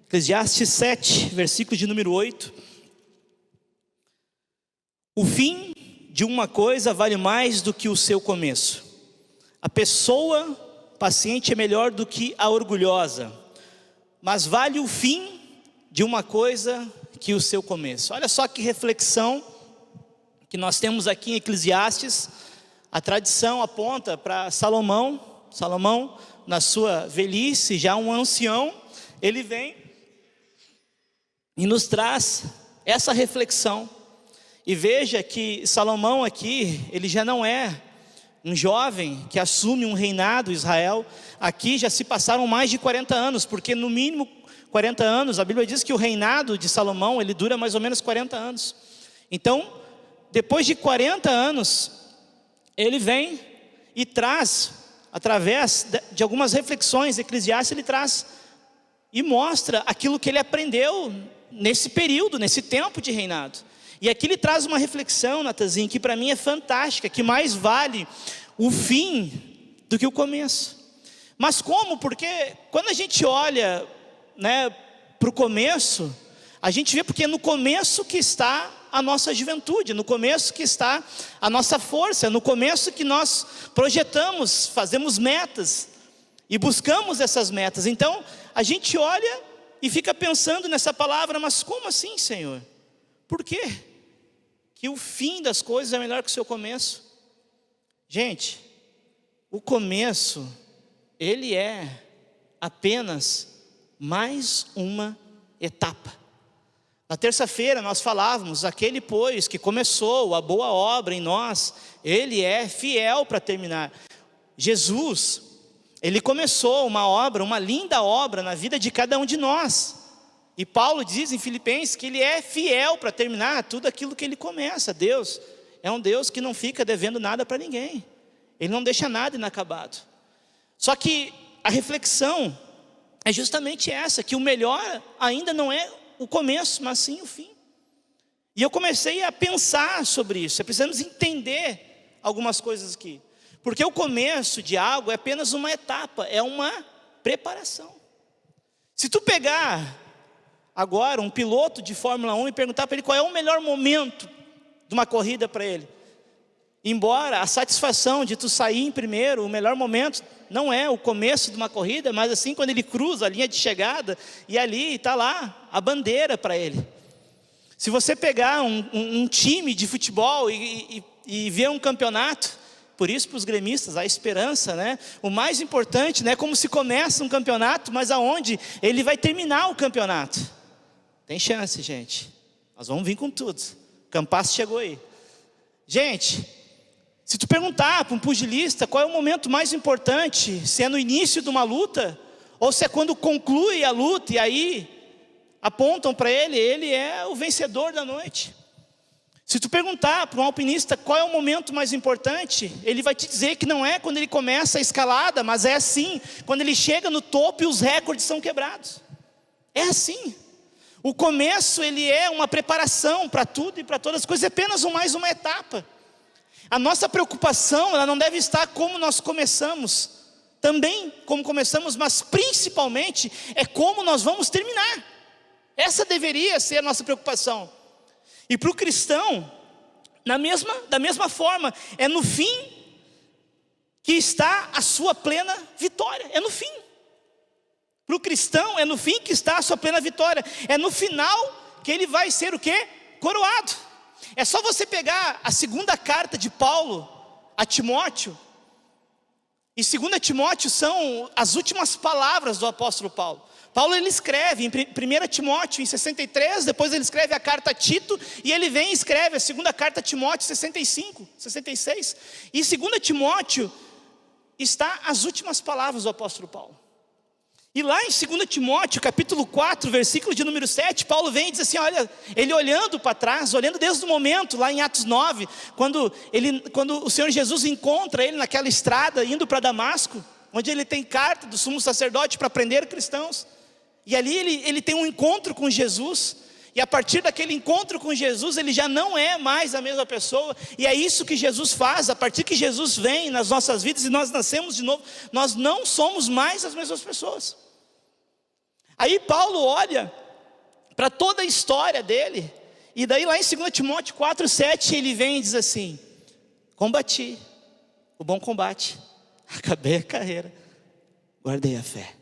Eclesiastes 7, versículo de número 8. O fim de uma coisa vale mais do que o seu começo. A pessoa paciente é melhor do que a orgulhosa, mas vale o fim de uma coisa que o seu começo. Olha só que reflexão que nós temos aqui em Eclesiastes. A tradição aponta para Salomão. Salomão, na sua velhice, já um ancião, ele vem e nos traz essa reflexão. E veja que Salomão aqui, ele já não é um jovem que assume um reinado em Israel. Aqui já se passaram mais de 40 anos, porque no mínimo 40 anos, a Bíblia diz que o reinado de Salomão, ele dura mais ou menos 40 anos. Então, depois de 40 anos, ele vem e traz, através de algumas reflexões, Eclesiastes, ele traz e mostra aquilo que ele aprendeu nesse período, nesse tempo de reinado. E aqui ele traz uma reflexão, Natanzinho, que para mim é fantástica, que mais vale o fim do que o começo. Mas como? Porque quando a gente olha, para o começo, a gente vê porque é no começo que está a nossa juventude, no começo que está a nossa força, no começo que nós projetamos, fazemos metas e buscamos essas metas. Então a gente olha e fica pensando nessa palavra, mas como assim, Senhor? Por quê? Que o fim das coisas é melhor que o seu começo. Gente, o começo, ele é apenas mais uma etapa. Na terça-feira nós falávamos, aquele pois que começou a boa obra em nós, ele é fiel para terminar. Jesus, ele começou uma obra, uma linda obra na vida de cada um de nós. E Paulo diz em Filipenses que ele é fiel para terminar tudo aquilo que ele começa. Deus é um Deus que não fica devendo nada para ninguém. Ele não deixa nada inacabado. Só que a reflexão é justamente essa, que o melhor ainda não é o começo, mas sim o fim. E eu comecei a pensar sobre isso. Precisamos entender algumas coisas aqui. Porque o começo de algo é apenas uma etapa, é uma preparação. Se tu pegar agora um piloto de Fórmula 1 e perguntar para ele qual é o melhor momento de uma corrida para ele, embora a satisfação de tu sair em primeiro, o melhor momento não é o começo de uma corrida, mas assim quando ele cruza a linha de chegada e ali está lá a bandeira para ele. Se você pegar um time de futebol e ver um campeonato, por isso para os gremistas a esperança, o mais importante não é como se começa um campeonato, mas aonde ele vai terminar o campeonato. Tem chance, gente, nós vamos vir com tudo. O Campasso chegou aí. Gente, se tu perguntar para um pugilista qual é o momento mais importante, se é no início de uma luta, ou se é quando conclui a luta, e aí apontam para ele é o vencedor da noite. Se tu perguntar para um alpinista qual é o momento mais importante, ele vai te dizer que não é quando ele começa a escalada, mas é assim, quando ele chega no topo e os recordes são quebrados. É assim. O começo, ele é uma preparação para tudo e para todas as coisas, é apenas mais uma etapa. A nossa preocupação, ela não deve estar como nós começamos, também como começamos, mas principalmente é como nós vamos terminar. Essa deveria ser a nossa preocupação. E para o cristão, da mesma forma, é no fim que está a sua plena vitória, é no fim. Para o cristão, é no fim que está a sua plena vitória, é no final que ele vai ser o quê? Coroado. É só você pegar a segunda carta de Paulo a Timóteo, e 2 Timóteo são as últimas palavras do apóstolo Paulo. Paulo ele escreve em 1 Timóteo em 63, depois ele escreve a carta a Tito, e ele vem e escreve a segunda carta a Timóteo 65, 66. E em 2 Timóteo está as últimas palavras do apóstolo Paulo. E lá em 2 Timóteo, capítulo 4, versículo de número 7, Paulo vem e diz assim, olha, ele olhando para trás, olhando desde o momento, lá em Atos 9, quando o Senhor Jesus encontra ele naquela estrada, indo para Damasco, onde ele tem carta do sumo sacerdote para prender cristãos, e ali ele tem um encontro com Jesus, e a partir daquele encontro com Jesus, ele já não é mais a mesma pessoa, e é isso que Jesus faz, a partir que Jesus vem nas nossas vidas, e nós nascemos de novo, nós não somos mais as mesmas pessoas. Aí Paulo olha para toda a história dele, e daí lá em 2 Timóteo 4,7 ele vem e diz assim: combati o bom combate, acabei a carreira, guardei a fé.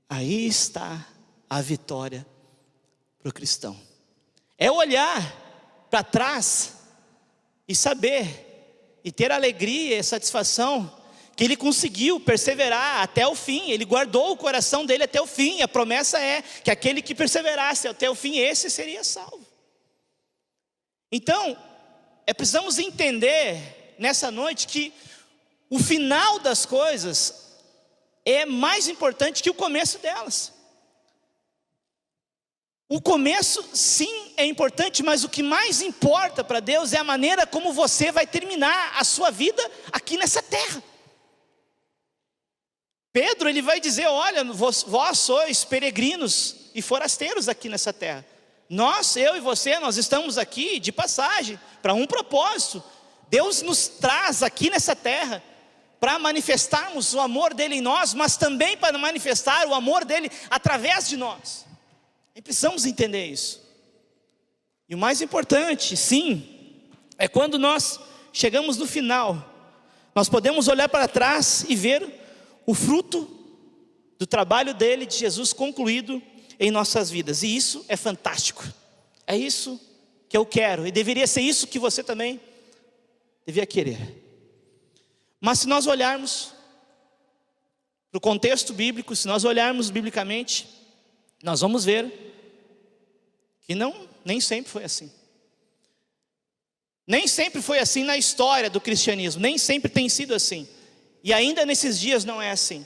Aí está a vitória para o cristão. É olhar para trás e saber, e ter alegria e satisfação, que ele conseguiu perseverar até o fim, ele guardou o coração dele até o fim. A promessa é que aquele que perseverasse até o fim, esse seria salvo. Então, precisamos entender nessa noite que o final das coisas é mais importante que o começo delas. O começo sim é importante, mas o que mais importa para Deus é a maneira como você vai terminar a sua vida aqui nessa terra. Pedro, ele vai dizer: olha, vós sois peregrinos e forasteiros aqui nessa terra. Nós, eu e você, nós estamos aqui de passagem, para um propósito. Deus nos traz aqui nessa terra para manifestarmos o amor dele em nós, mas também para manifestar o amor dele através de nós. E precisamos entender isso. E o mais importante, sim, é quando nós chegamos no final, nós podemos olhar para trás e ver o fruto do trabalho dele, de Jesus, concluído em nossas vidas. E isso é fantástico. É isso que eu quero, e deveria ser isso que você também devia querer. Mas se nós olharmos para o contexto bíblico, se nós olharmos biblicamente, nós vamos ver que nem sempre foi assim. Nem sempre foi assim na história do cristianismo, nem sempre tem sido assim. E ainda nesses dias não é assim.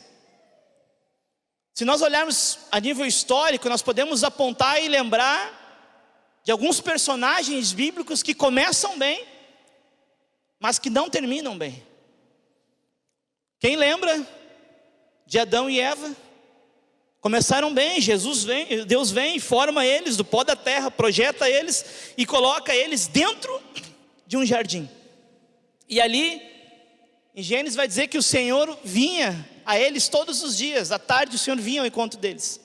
Se nós olharmos a nível histórico, nós podemos apontar e lembrar de alguns personagens bíblicos que começam bem, mas que não terminam bem. Quem lembra de Adão e Eva? Começaram bem, Deus vem e forma eles do pó da terra, projeta eles e coloca eles dentro de um jardim. E ali, em Gênesis vai dizer que o Senhor vinha a eles todos os dias, à tarde o Senhor vinha ao encontro deles,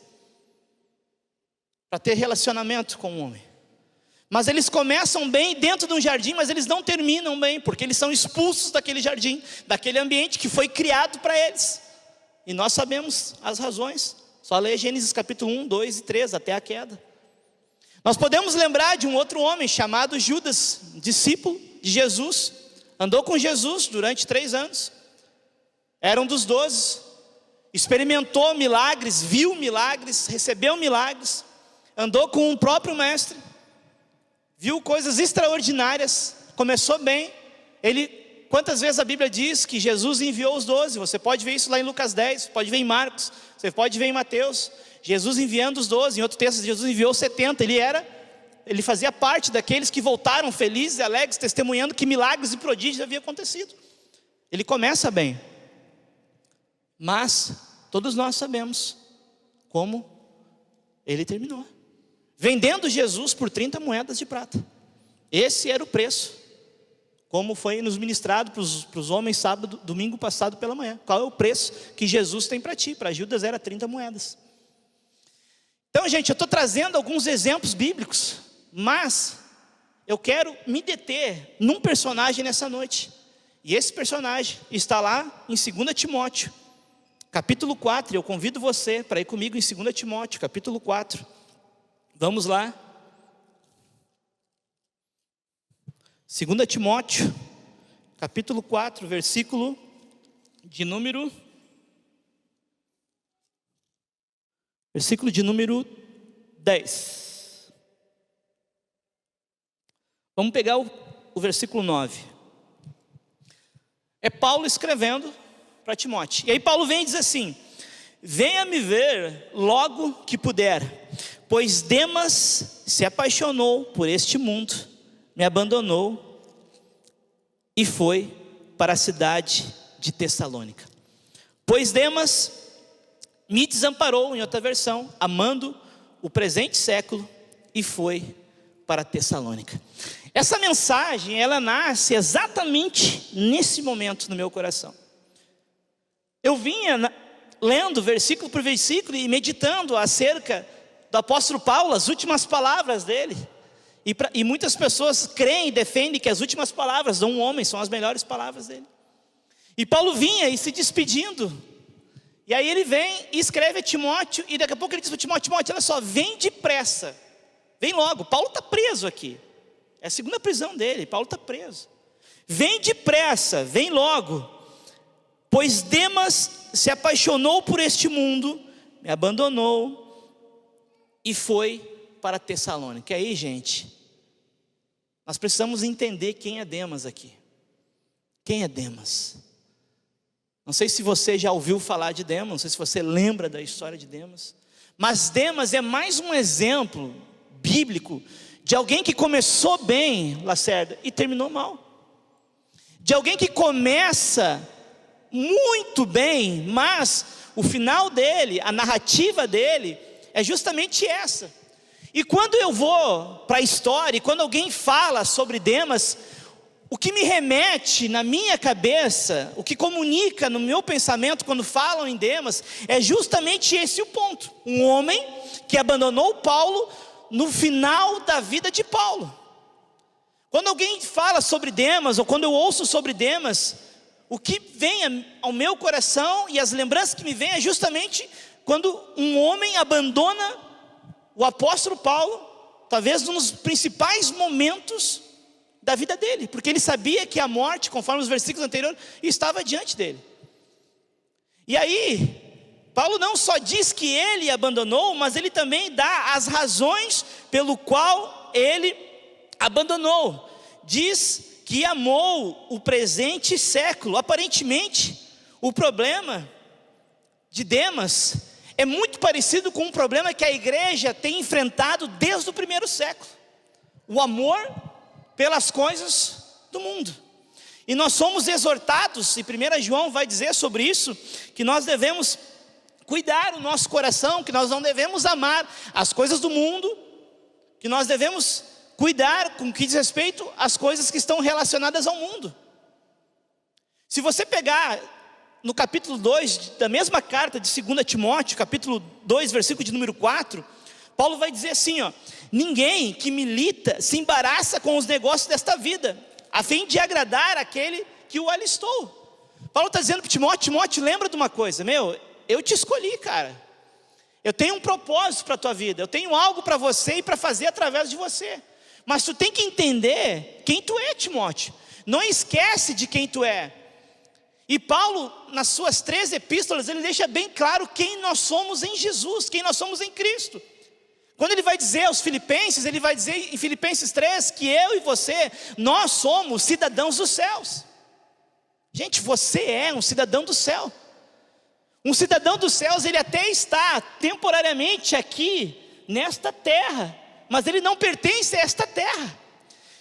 para ter relacionamento com o homem. Mas eles começam bem dentro de um jardim, mas eles não terminam bem, porque eles são expulsos daquele jardim, daquele ambiente que foi criado para eles. E nós sabemos as razões, só ler Gênesis capítulo 1, 2 e 3, até a queda. Nós podemos lembrar de um outro homem chamado Judas, discípulo de Jesus, andou com Jesus durante 3 anos, era um dos 12, experimentou milagres, viu milagres, recebeu milagres, andou com o próprio mestre, viu coisas extraordinárias, começou bem. Quantas vezes a Bíblia diz que Jesus enviou os 12? Você pode ver isso lá em Lucas 10, pode ver em Marcos, você pode ver em Mateus, Jesus enviando os 12, em outro texto Jesus enviou 70, ele fazia parte daqueles que voltaram felizes e alegres, testemunhando que milagres e prodígios haviam acontecido. Ele começa bem, mas todos nós sabemos como ele terminou, vendendo Jesus por 30 moedas de prata. Esse era o preço, como foi nos ministrado para os homens domingo passado pela manhã. Qual é o preço que Jesus tem para ti? Para Judas era 30 moedas. Então, gente, eu estou trazendo alguns exemplos bíblicos, mas eu quero me deter num personagem nessa noite. E esse personagem está lá em 2 Timóteo, capítulo 4. Eu convido você para ir comigo em 2 Timóteo, capítulo 4. Vamos lá. 2 Timóteo, capítulo 4, versículo de número 10. Vamos pegar o versículo 9. É Paulo escrevendo para Timóteo. E aí Paulo vem e diz assim: venha me ver logo que puder, pois Demas se apaixonou por este mundo, me abandonou e foi para a cidade de Tessalônica. Pois Demas me desamparou, em outra versão, amando o presente século, e foi para Tessalônica. Essa mensagem, ela nasce exatamente nesse momento no meu coração. Eu vinha lendo versículo por versículo e meditando acerca do apóstolo Paulo, as últimas palavras dele. E muitas pessoas creem e defendem que as últimas palavras de um homem são as melhores palavras dele. E Paulo vinha e se despedindo. E aí ele vem e escreve a Timóteo, e daqui a pouco ele diz para Timóteo: Timóteo, olha só, vem depressa, vem logo. Paulo está preso aqui, é a segunda prisão dele, Paulo está preso. Vem depressa, vem logo, pois Demas se apaixonou por este mundo, me abandonou e foi para Tessalônica. E aí, gente, nós precisamos entender quem é Demas aqui. Quem é Demas? Não sei se você já ouviu falar de Demas, não sei se você lembra da história de Demas, mas Demas é mais um exemplo bíblico de alguém que começou bem, Lacerda, e terminou mal. De alguém que começa muito bem, mas o final dele, a narrativa dele, é justamente essa. E quando eu vou para a história, e quando alguém fala sobre Demas, o que me remete na minha cabeça, o que comunica no meu pensamento quando falam em Demas, é justamente esse o ponto. Um homem que abandonou Paulo no final da vida de Paulo. Quando alguém fala sobre Demas, ou quando eu ouço sobre Demas, o que vem ao meu coração e as lembranças que me vêm é justamente quando um homem abandona o apóstolo Paulo, talvez num dos principais momentos da vida dele, porque ele sabia que a morte, conforme os versículos anteriores, estava diante dele. E aí, Paulo não só diz que ele abandonou, mas ele também dá as razões pelo qual ele abandonou. Diz que amou o presente século. Aparentemente, o problema de Demas é muito parecido com um problema que a igreja tem enfrentado desde o primeiro século: o amor pelas coisas do mundo. E nós somos exortados, e 1 João vai dizer sobre isso, que nós devemos cuidar o nosso coração, que nós não devemos amar as coisas do mundo, que nós devemos cuidar com o que diz respeito às coisas que estão relacionadas ao mundo. Se você pegar no capítulo 2 da mesma carta de 2 Timóteo, capítulo 2, versículo de número 4, Paulo vai dizer assim, ó: ninguém que milita se embaraça com os negócios desta vida, a fim de agradar aquele que o alistou. Paulo está dizendo para Timóteo: Timóteo, lembra de uma coisa, eu te escolhi, cara. Eu tenho um propósito para a tua vida, eu tenho algo para você e para fazer através de você. Mas tu tem que entender quem tu é, Timóteo. Não esquece de quem tu é. E Paulo, nas suas 3 epístolas, ele deixa bem claro quem nós somos em Jesus, quem nós somos em Cristo. Quando ele vai dizer aos filipenses, ele vai dizer em Filipenses 3, que eu e você, nós somos cidadãos dos céus. Gente, você é um cidadão do céu. Um cidadão dos céus, ele até está temporariamente aqui, nesta terra, mas ele não pertence a esta terra.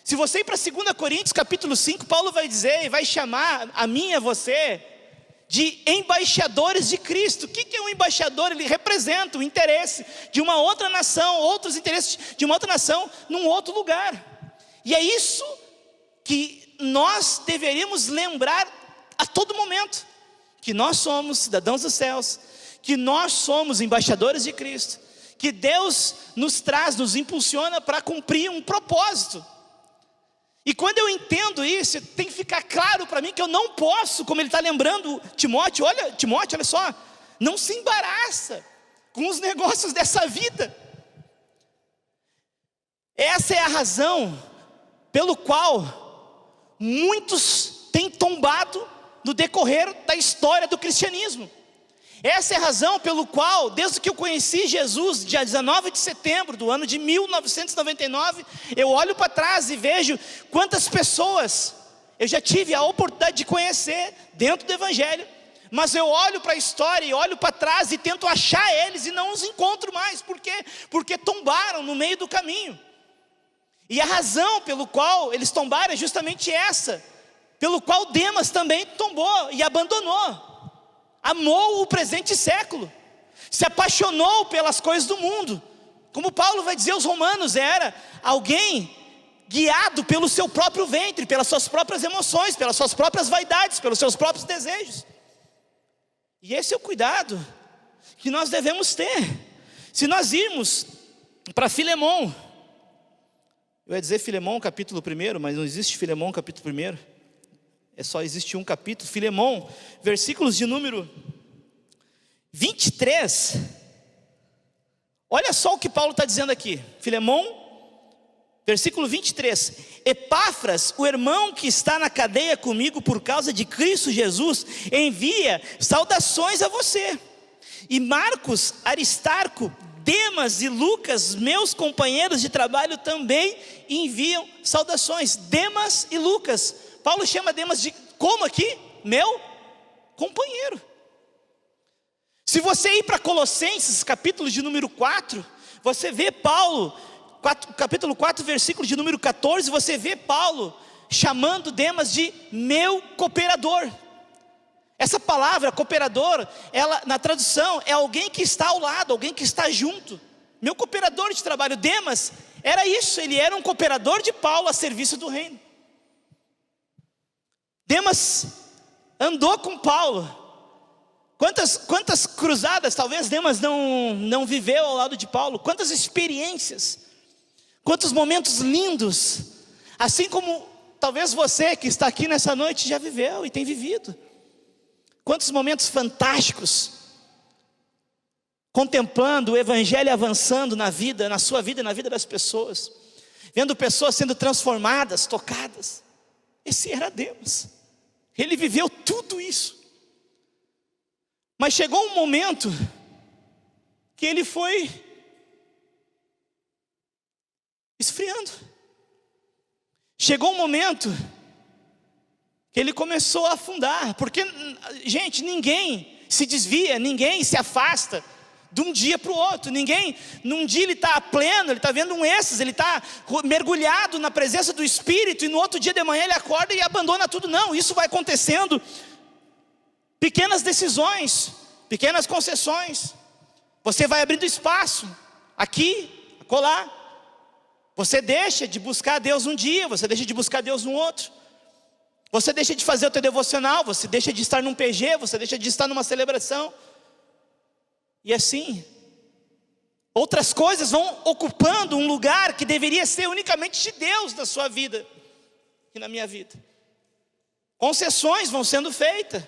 Se você ir para 2 Coríntios capítulo 5, Paulo vai dizer e vai chamar a mim e a você de embaixadores de Cristo. O que é um embaixador? Ele representa o interesse de uma outra nação, outros interesses de uma outra nação num outro lugar. E é isso que nós deveríamos lembrar a todo momento, que nós somos cidadãos dos céus, que nós somos embaixadores de Cristo, que Deus nos traz, nos impulsiona para cumprir um propósito. E quando eu entendo isso, tem que ficar claro para mim que eu não posso, como ele está lembrando Timóteo, olha só, não se embaraça com os negócios dessa vida. Essa é a razão pelo qual muitos têm tombado no decorrer da história do cristianismo. Essa é a razão pelo qual, desde que eu conheci Jesus, dia 19 de setembro do ano de 1999, eu olho para trás e vejo quantas pessoas eu já tive a oportunidade de conhecer dentro do Evangelho, mas eu olho para a história e olho para trás e tento achar eles e não os encontro mais. Por quê? Porque tombaram no meio do caminho. E a razão pelo qual eles tombaram é justamente essa, pelo qual Demas também tombou e abandonou. Amou o presente século, se apaixonou pelas coisas do mundo. Como Paulo vai dizer aos romanos, era alguém guiado pelo seu próprio ventre, pelas suas próprias emoções, pelas suas próprias vaidades, pelos seus próprios desejos. E esse é o cuidado que nós devemos ter. Se nós irmos para Filemão, eu ia dizer Filemão capítulo 1, mas não existe Filemão capítulo 1, só existe um capítulo. Filemão, versículos de número 23, olha só o que Paulo está dizendo aqui. Filemão, versículo 23: Epáfras, o irmão que está na cadeia comigo por causa de Cristo Jesus, envia saudações a você. E Marcos, Aristarco, Demas e Lucas, meus companheiros de trabalho, também enviam saudações. Demas e Lucas, Paulo chama Demas de, como aqui? Meu companheiro. Se você ir para Colossenses, capítulo de número 4, você vê Paulo, capítulo 4, versículo de número 14, você vê Paulo chamando Demas de meu cooperador. Essa palavra, cooperador, ela na tradução é alguém que está ao lado, alguém que está junto. Meu cooperador de trabalho. Demas era isso, ele era um cooperador de Paulo a serviço do reino. Demas andou com Paulo. Quantas cruzadas talvez Demas não viveu ao lado de Paulo. Quantas experiências, quantos momentos lindos. Assim como talvez você que está aqui nessa noite já viveu e tem vivido. Quantos momentos fantásticos, contemplando o evangelho avançando na vida, na sua vida e na vida das pessoas, vendo pessoas sendo transformadas, tocadas. Esse era Demas, ele viveu tudo isso. Mas chegou um momento que ele foi esfriando. Chegou um momento que ele começou a afundar, porque, gente, ninguém se desvia, ninguém se afasta de um dia para o outro. Ninguém, num dia ele está pleno, ele está vendo um êxtase, ele está mergulhado na presença do Espírito, e no outro dia de manhã ele acorda e abandona tudo. Não, isso vai acontecendo. Pequenas decisões, pequenas concessões. Você vai abrindo espaço, aqui, acolá. Você deixa de buscar Deus um dia, você deixa de buscar Deus no outro. Você deixa de fazer o teu devocional, você deixa de estar num PG, você deixa de estar numa celebração. E assim, outras coisas vão ocupando um lugar que deveria ser unicamente de Deus na sua vida e na minha vida. Concessões vão sendo feitas.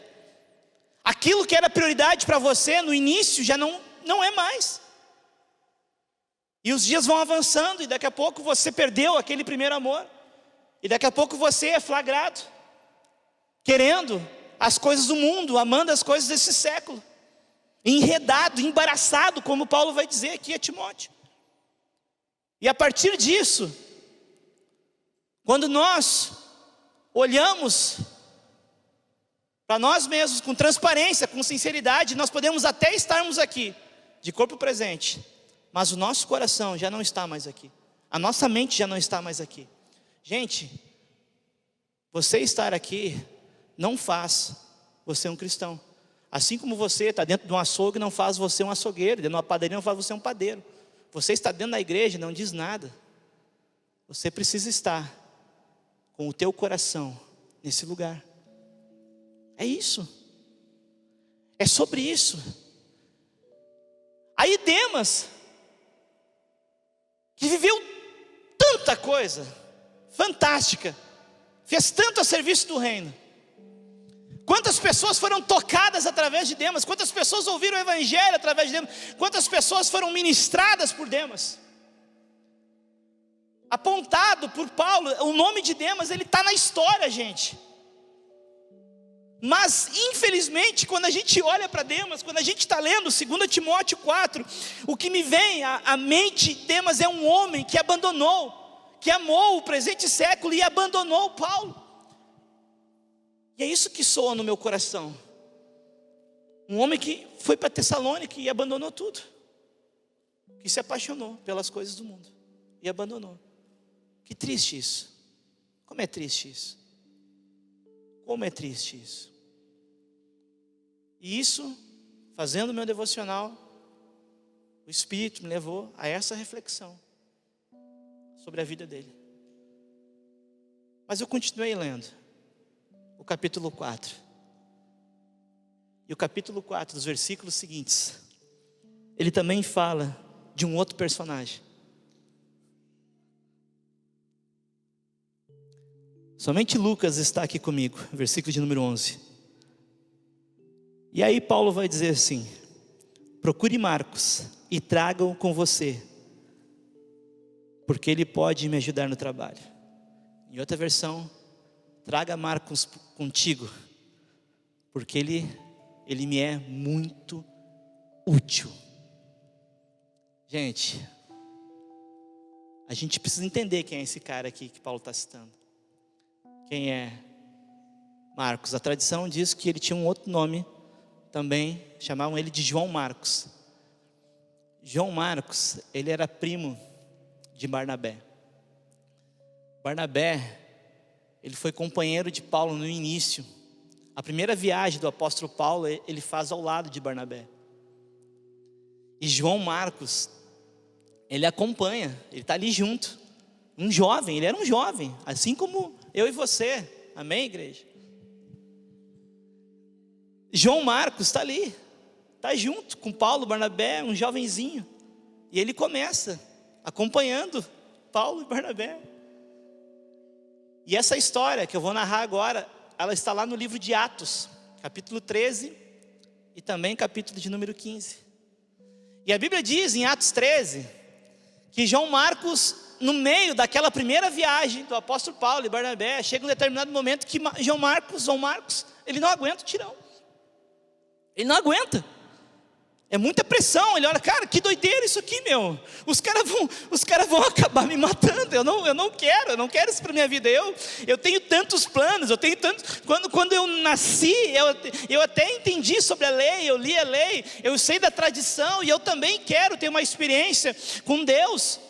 Aquilo que era prioridade para você no início já não é mais. E os dias vão avançando e daqui a pouco você perdeu aquele primeiro amor. E daqui a pouco você é flagrado, querendo as coisas do mundo, amando as coisas desse século, enredado, embaraçado, como Paulo vai dizer aqui a Timóteo. E a partir disso, quando nós olhamos para nós mesmos com transparência, com sinceridade, nós podemos até estarmos aqui, de corpo presente, mas o nosso coração já não está mais aqui, a nossa mente já não está mais aqui. Gente, você estar aqui não faz você um cristão. Assim como você está dentro de um açougue, não faz você um açougueiro. Dentro de uma padaria, não faz você um padeiro. Você está dentro da igreja, não diz nada. Você precisa estar com o teu coração nesse lugar. É isso. É sobre isso. Aí Demas, que viveu tanta coisa fantástica, fez tanto a serviço do reino. Quantas pessoas foram tocadas através de Demas? Quantas pessoas ouviram o evangelho através de Demas? Quantas pessoas foram ministradas por Demas? Apontado por Paulo, o nome de Demas, ele está na história, gente. Mas infelizmente, quando a gente olha para Demas, quando a gente está lendo 2 Timóteo 4, o que me vem à mente, Demas é um homem que abandonou, que amou o presente século e abandonou Paulo. E é isso que soa no meu coração. Um homem que foi para Tessalônica e abandonou tudo, que se apaixonou pelas coisas do mundo e abandonou. Que triste isso. Como é triste isso. Como é triste isso. E isso, fazendo o meu devocional, o Espírito me levou a essa reflexão sobre a vida dele. Mas eu continuei lendo o capítulo 4. E o capítulo 4, dos versículos seguintes, ele também fala de um outro personagem. Somente Lucas está aqui comigo, versículo de número 11. E aí Paulo vai dizer assim: procure Marcos e traga-o com você, porque ele pode me ajudar no trabalho. Em outra versão, traga Marcos contigo, porque ele me é muito útil. Gente, a gente precisa entender quem é esse cara aqui que Paulo está citando. Quem é Marcos? A tradição diz que ele tinha um outro nome também, chamavam ele de João Marcos. João Marcos, ele era primo de Barnabé. Barnabé, ele foi companheiro de Paulo no início. A primeira viagem do apóstolo Paulo, ele faz ao lado de Barnabé. E João Marcos, ele acompanha, ele está ali junto. Um jovem, ele era um jovem, assim como eu e você. Amém, igreja? João Marcos está ali, está junto com Paulo, Barnabé, um jovenzinho. E ele começa acompanhando Paulo e Barnabé. E essa história que eu vou narrar agora, ela está lá no livro de Atos, capítulo 13 e também capítulo de número 15. E a Bíblia diz em Atos 13 que João Marcos, no meio daquela primeira viagem do apóstolo Paulo e Barnabé, chega um determinado momento que João Marcos, ele não aguenta o tirão. Ele não aguenta. É muita pressão. Ele olha, cara, que doideira isso aqui, meu. Os caras vão acabar me matando. Eu não quero isso para minha vida. Eu tenho tantos planos, eu tenho tantos. Quando eu nasci, eu até entendi sobre a lei, eu li a lei, eu sei da tradição e eu também quero ter uma experiência com Deus.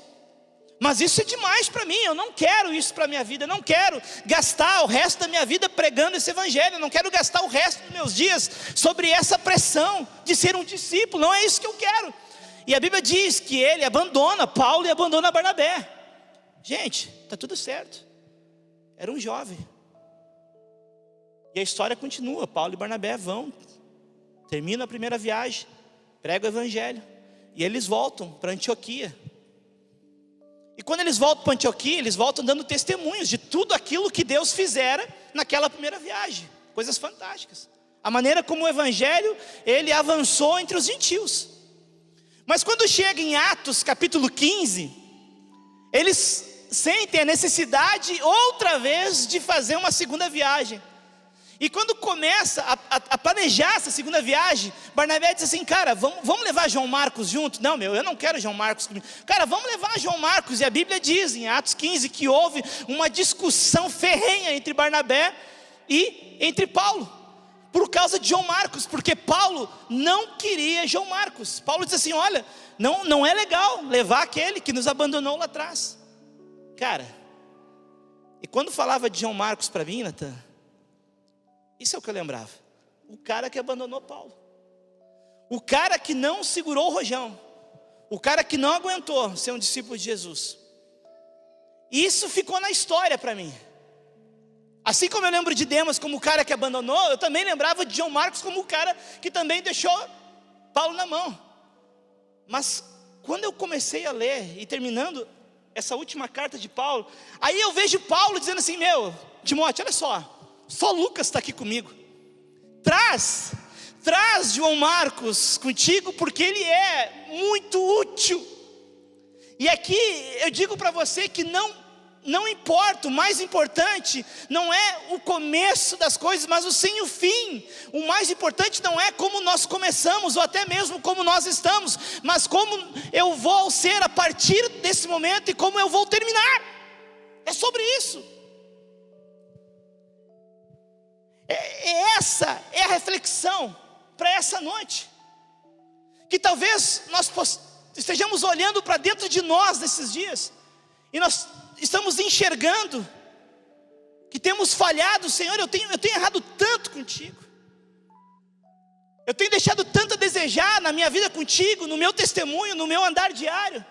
Mas isso é demais para mim, eu não quero isso para a minha vida, eu não quero gastar o resto da minha vida pregando esse evangelho, eu não quero gastar o resto dos meus dias sobre essa pressão de ser um discípulo, não é isso que eu quero. E a Bíblia diz que ele abandona Paulo e abandona Barnabé. Gente, está tudo certo, era um jovem. E a história continua, Paulo e Barnabé vão, terminam a primeira viagem, pregam o evangelho, e eles voltam para Antioquia. E quando eles voltam para Antioquia, eles voltam dando testemunhos de tudo aquilo que Deus fizera naquela primeira viagem. Coisas fantásticas. A maneira como o evangelho, ele avançou entre os gentios. Mas quando chega em Atos capítulo 15, eles sentem a necessidade outra vez de fazer uma segunda viagem. E quando começa a planejar essa segunda viagem, Barnabé diz assim, cara, vamos levar João Marcos junto? Não, eu não quero João Marcos comigo. Cara, vamos levar João Marcos. E a Bíblia diz em Atos 15 que houve uma discussão ferrenha entre Barnabé e entre Paulo, por causa de João Marcos, porque Paulo não queria João Marcos. Paulo diz assim, olha, não é legal levar aquele que nos abandonou lá atrás. Cara, e quando falava de João Marcos para mim, Natan, isso é o que eu lembrava. O cara que abandonou Paulo. O cara que não segurou o rojão. O cara que não aguentou ser um discípulo de Jesus. Isso ficou na história para mim. Assim como eu lembro de Demas como o cara que abandonou, eu também lembrava de João Marcos como o cara que também deixou Paulo na mão. Mas quando eu comecei a ler e terminando essa última carta de Paulo, aí eu vejo Paulo dizendo assim, Timóteo, olha só Lucas está aqui comigo. Traz João Marcos contigo, porque ele é muito útil. E aqui eu digo para você que não importa, o mais importante não é o começo das coisas, mas o sim e o fim. O mais importante não é como nós começamos, ou até mesmo como nós estamos, mas como eu vou ser a partir desse momento e como eu vou terminar. É sobre isso. Essa é a reflexão para essa noite. Que talvez nós estejamos olhando para dentro de nós nesses dias, e nós estamos enxergando que temos falhado. Senhor, eu tenho errado tanto contigo, eu tenho deixado tanto a desejar na minha vida contigo, no meu testemunho, no meu andar diário.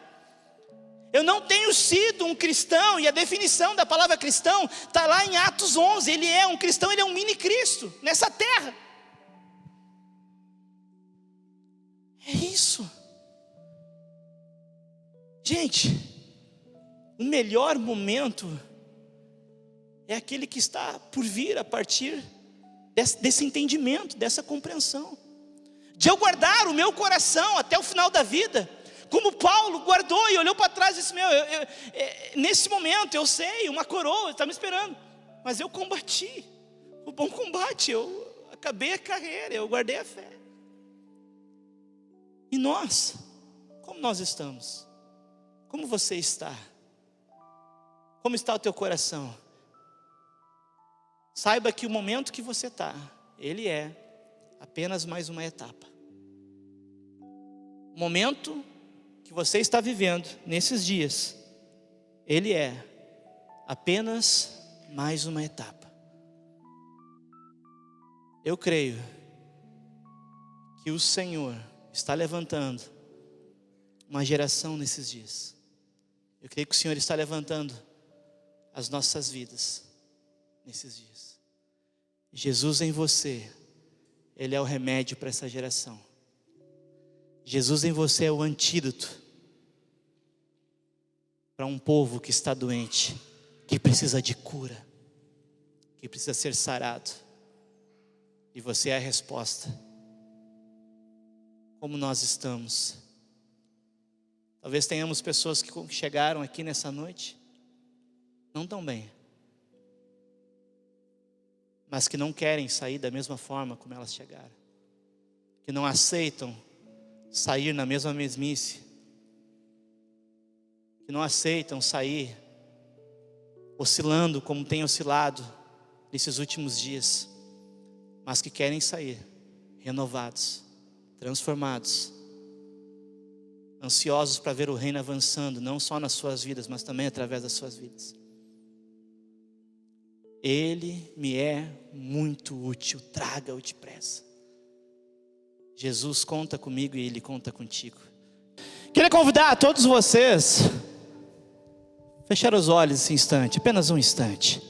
Eu não tenho sido um cristão, e a definição da palavra cristão está lá em Atos 11, ele é um cristão, ele é um mini Cristo nessa terra. isso. Gente, o melhor momento é aquele que está por vir a partir desse entendimento, dessa compreensão. De eu guardar o meu coração até o final da vida, como Paulo guardou e olhou para trás e disse: nesse momento eu sei, uma coroa está me esperando, mas eu combati o bom combate, eu acabei a carreira, eu guardei a fé. E nós, como nós estamos? Como você está? Como está o teu coração? Saiba que o momento que você está, ele é apenas mais uma etapa. O momento que você está vivendo nesses dias, ele é apenas mais uma etapa. Eu creio que o Senhor está levantando uma geração nesses dias. Eu creio que o Senhor está levantando as nossas vidas nesses dias. Jesus em você, Ele é o remédio para essa geração. Jesus em você é o antídoto para um povo que está doente, que precisa de cura, que precisa ser sarado. E você é a resposta. Como nós estamos? Talvez tenhamos pessoas que chegaram aqui nessa noite, não tão bem, mas que não querem sair da mesma forma como elas chegaram, que não aceitam sair na mesma mesmice, que não aceitam sair oscilando como tem oscilado nesses últimos dias, mas que querem sair renovados, transformados, ansiosos para ver o reino avançando, não só nas suas vidas, mas também através das suas vidas. Ele me é muito útil, traga-o depressa. Jesus conta comigo e Ele conta contigo. Queria convidar a todos vocês a fechar os olhos esse instante, apenas um instante.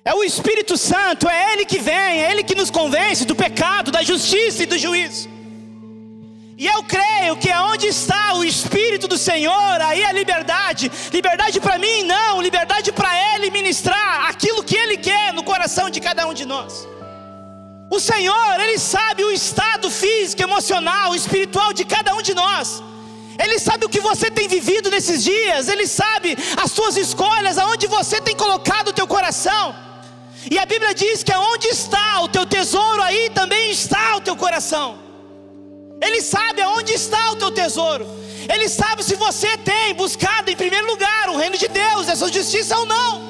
É o Espírito Santo, é Ele que vem, é Ele que nos convence do pecado, da justiça e do juízo. E eu creio que onde está o Espírito do Senhor, aí a liberdade. Liberdade para mim não, liberdade para Ele ministrar aquilo que Ele quer no coração de cada um de nós. O Senhor, Ele sabe o estado físico, emocional, espiritual de cada um de nós. Ele sabe o que você tem vivido nesses dias. Ele sabe as suas escolhas, aonde você tem colocado o teu coração. E a Bíblia diz que aonde está o teu tesouro, aí também está o teu coração. Ele sabe aonde está o teu tesouro. Ele sabe se você tem buscado em primeiro lugar o reino de Deus, a sua justiça ou não.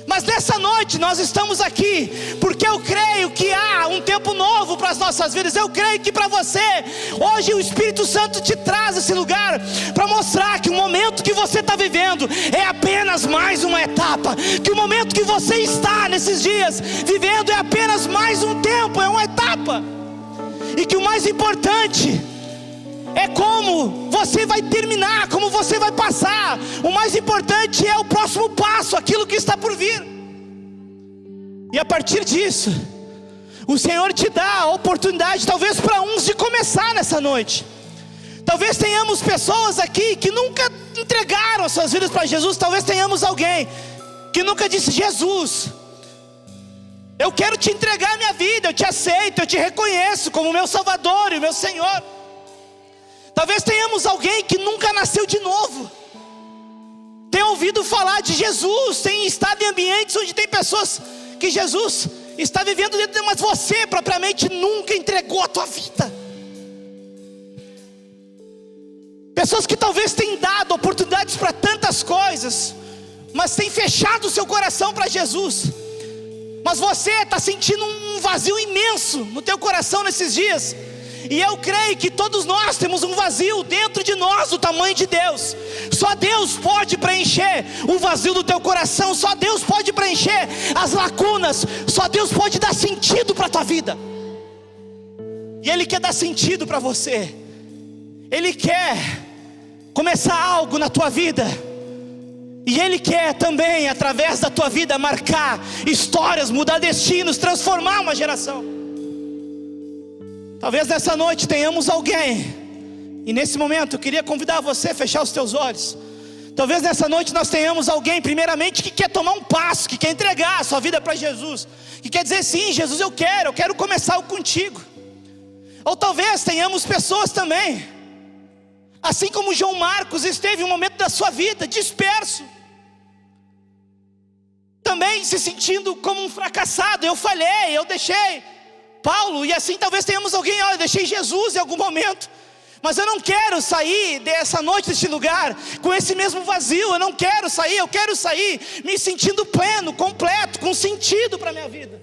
Mas nessa noite nós estamos aqui porque eu creio que há um tempo novo para as nossas vidas. Eu creio que para você, hoje o Espírito Santo te traz esse lugar para mostrar que o momento que você está vivendo é apenas mais uma etapa. Que o momento que você está nesses dias vivendo é apenas mais um tempo, é uma etapa. E que o mais importante é como você vai terminar, como você vai passar. O mais importante é o próximo passo, aquilo que está por vir. E a partir disso, o Senhor te dá a oportunidade, talvez para uns, de começar nessa noite. Talvez tenhamos pessoas aqui que nunca entregaram as suas vidas para Jesus. Talvez tenhamos alguém que nunca disse: Jesus, eu quero te entregar a minha vida, eu te aceito, eu te reconheço como meu Salvador e meu Senhor. Talvez tenhamos alguém que nunca nasceu de novo, tem ouvido falar de Jesus, tem estado em ambientes onde tem pessoas que Jesus está vivendo dentro de, mas você propriamente nunca entregou a tua vida. Pessoas que talvez tenham dado oportunidades para tantas coisas, mas têm fechado o seu coração para Jesus. Mas você está sentindo um vazio imenso no teu coração nesses dias. E eu creio que todos nós temos um vazio dentro de nós do tamanho de Deus. Só Deus pode preencher o vazio do teu coração. Só Deus pode preencher as lacunas. Só Deus pode dar sentido para a tua vida. E Ele quer dar sentido para você. Ele quer começar algo na tua vida. E Ele quer também, através da tua vida, marcar histórias, mudar destinos, transformar uma geração. Talvez nessa noite tenhamos alguém, e nesse momento eu queria convidar você a fechar os teus olhos. Talvez nessa noite nós tenhamos alguém, primeiramente, que quer tomar um passo, que quer entregar a sua vida para Jesus, que quer dizer: sim, Jesus, eu quero começar algo contigo. Ou talvez tenhamos pessoas também, assim como João Marcos esteve em um momento da sua vida disperso, também se sentindo como um fracassado. Eu falhei, eu deixei Paulo, e assim talvez tenhamos alguém: olha, eu deixei Jesus em algum momento, mas eu não quero sair dessa noite, deste lugar, com esse mesmo vazio. Eu não quero sair, eu quero sair me sentindo pleno, completo, com sentido para a minha vida.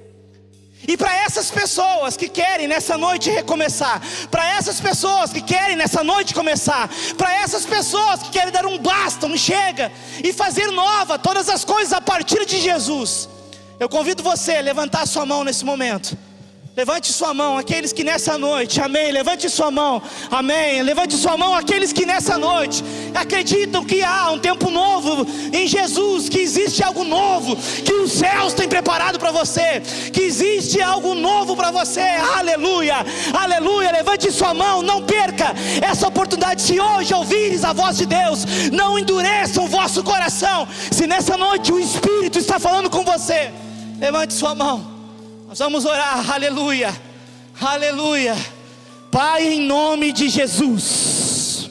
E para essas pessoas que querem nessa noite recomeçar, para essas pessoas que querem nessa noite começar, para essas pessoas que querem dar um basta, um chega, e fazer nova todas as coisas a partir de Jesus, eu convido você a levantar a sua mão nesse momento. Levante sua mão, aqueles que nessa noite, amém, levante sua mão, amém, levante sua mão, aqueles que nessa noite acreditam que há um tempo novo em Jesus, que existe algo novo, que os céus têm preparado para você, que existe algo novo para você, aleluia, aleluia. Levante sua mão, não perca essa oportunidade. Se hoje ouvires a voz de Deus, não endureça o vosso coração. Se nessa noite o Espírito está falando com você, levante sua mão. Nós vamos orar, aleluia, aleluia. Pai, em nome de Jesus,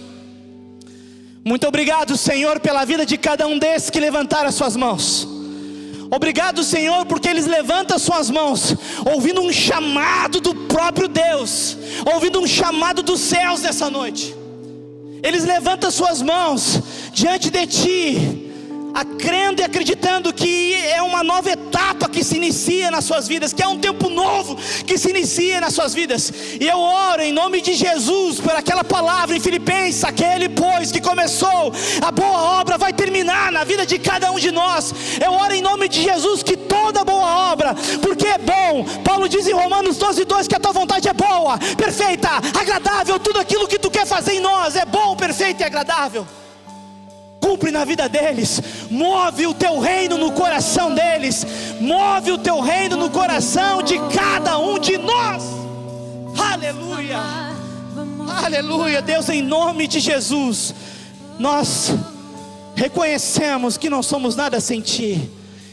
muito obrigado, Senhor, pela vida de cada um desses que levantaram as suas mãos. Obrigado, Senhor, porque eles levantam as suas mãos, ouvindo um chamado do próprio Deus, ouvindo um chamado dos céus nessa noite. Eles levantam as suas mãos diante de Ti, crendo e acreditando que é uma nova etapa que se inicia nas suas vidas, que é um tempo novo que se inicia nas suas vidas. E eu oro em nome de Jesus por aquela palavra em Filipenses: aquele pois que começou a boa obra vai terminar na vida de cada um de nós. Eu oro em nome de Jesus que toda boa obra, porque é bom, Paulo diz em Romanos 12:2 que a tua vontade é boa, perfeita, agradável. Tudo aquilo que tu quer fazer em nós é bom, perfeito e agradável. Cumpre na vida deles, move o teu reino no coração deles, move o teu reino no coração de cada um de nós. Aleluia, aleluia. Deus, em nome de Jesus, nós reconhecemos que não somos nada sem Ti,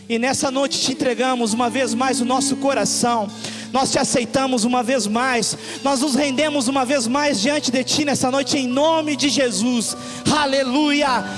e nessa noite te entregamos uma vez mais o nosso coração. Nós te aceitamos uma vez mais, nós nos rendemos uma vez mais diante de Ti nessa noite, em nome de Jesus, aleluia.